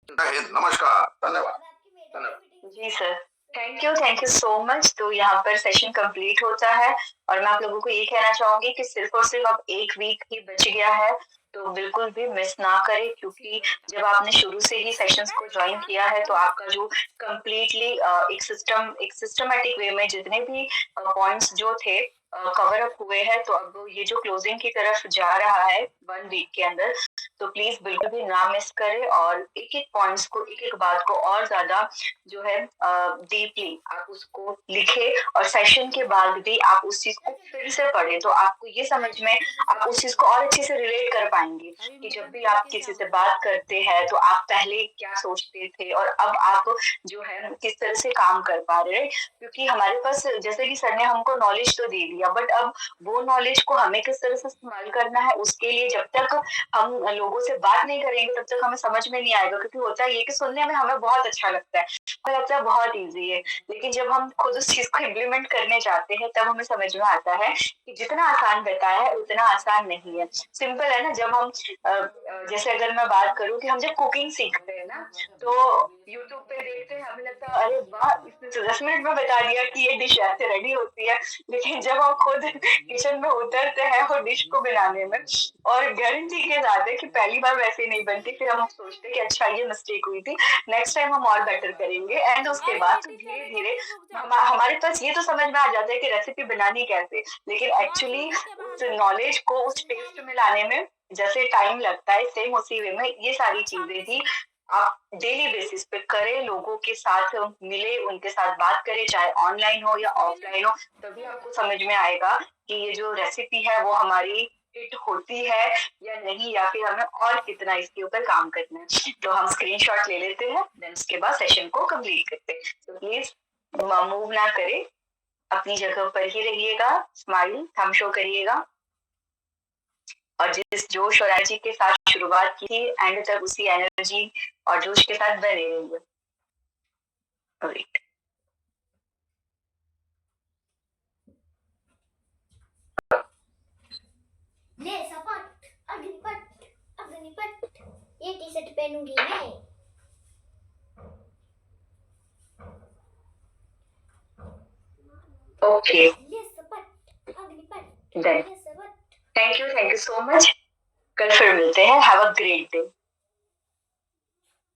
जय हिंद, नमस्कार, धन्यवाद। धन्यवाद। जी sir, thank you so much. तो यहाँ पर सेशन कंप्लीट होता है और मैं आप लोगों को ये कहना चाहूंगी कि सिर्फ और सिर्फ अब 1 वीक ही बच गया है, तो बिल्कुल भी मिस ना करें, क्योंकि जब आपने शुरू से ही सेशंस को ज्वाइन किया है तो आपका जो कंप्लीटली एक सिस्टमेटिक वे में जितने भी पॉइंट्स जो थे कवर अप हुए हैं, तो अब ये जो क्लोजिंग की तरफ जा रहा है 1 वीक के अंदर, तो प्लीज बिल्कुल भी ना मिस करें और एक-एक पॉइंट्स को, एक-एक बात को और ज्यादा जो है डीपली आप उसको लिखे और सेशन के बाद भी आप उस चीज को फिर से पढ़े, तो आपको ये समझ में आप उस चीज को और अच्छे से रिलेट कर पाएंगे कि जब भी आप किसी से बात करते हैं तो आप पहले क्या सोचते थे और अब आप जो है किस तरह से काम कर पा रहे हैं, क्योंकि हमारे पास जैसे कि सर ने हमको नॉलेज तो दे दिया, बट अब वो नॉलेज को हमें किस तरह से इस्तेमाल करना है, उसके लिए जब तक हम लोगों से बात नहीं करेंगे तब तक हमें समझ में नहीं आएगा, क्योंकि होता है ये कि सुनने में हमें बहुत अच्छा लगता है, हमें लगता है बहुत ईजी है, लेकिन जब हम खुद उस चीज को इम्प्लीमेंट करने जाते हैं तब हमें समझ में आता है कि जितना आसान बताया है उतना आसान नहीं है। सिंपल है ना, जब हम जैसे अगर मैं बात करूँ कि हम जब कुकिंग सीखते हैं ना, तो यूट्यूब पे देखते हैं, हमें लगता है अरे वाह, इसने तो 10 मिनट में बता दिया कि ये डिश ऐसे रेडी होती है, लेकिन जब हम खुद किचन में उतरते हैं और डिश को बनाने में, और गारंटी के साथ है कि पहली बार वैसे नहीं बनती, फिर हम सोचते हैं कि अच्छा ये मिस्टेक हुई थी, नेक्स्ट टाइम हम और बेटर करेंगे, एंड उसके बाद तो धीरे धीरे हमारे पास ये तो समझ में आ जाता है कि रेसिपी बनानी कैसे, लेकिन एक्चुअली उस नॉलेज को उस टेस्ट में लाने में जैसे टाइम लगता है, सेम उसी वे में ये सारी चीजें भी आप डेली बेसिस पे करें, लोगों के साथ मिले, उनके साथ बात करें, चाहे ऑनलाइन हो या ऑफलाइन हो, तभी आपको समझ में आएगा कि ये जो रेसिपी है वो हमारी हिट होती है या नहीं, या फिर हमें और कितना इसके ऊपर काम करना है। तो हम स्क्रीनशॉट ले लेते हैं, देन उसके बाद सेशन को कंप्लीट करते हैं। तो प्लीज मूव ना करें, अपनी जगह पर ही रहिएगा, स्माइल थम शो करिएगा, और जिस जोश और एनर्जी के साथ शुरुआत की थी एंड तक उसी एनर्जी और जोश के साथ बने रहिए। ले सपाट अग्निपट अग्निपट, ये टी शर्ट पहनूंगी मैं। ओके, ले सपाट अग्निपट, डन। ले सपाट। Thank you so much. कल फिर मिलते हैं। Have a great day.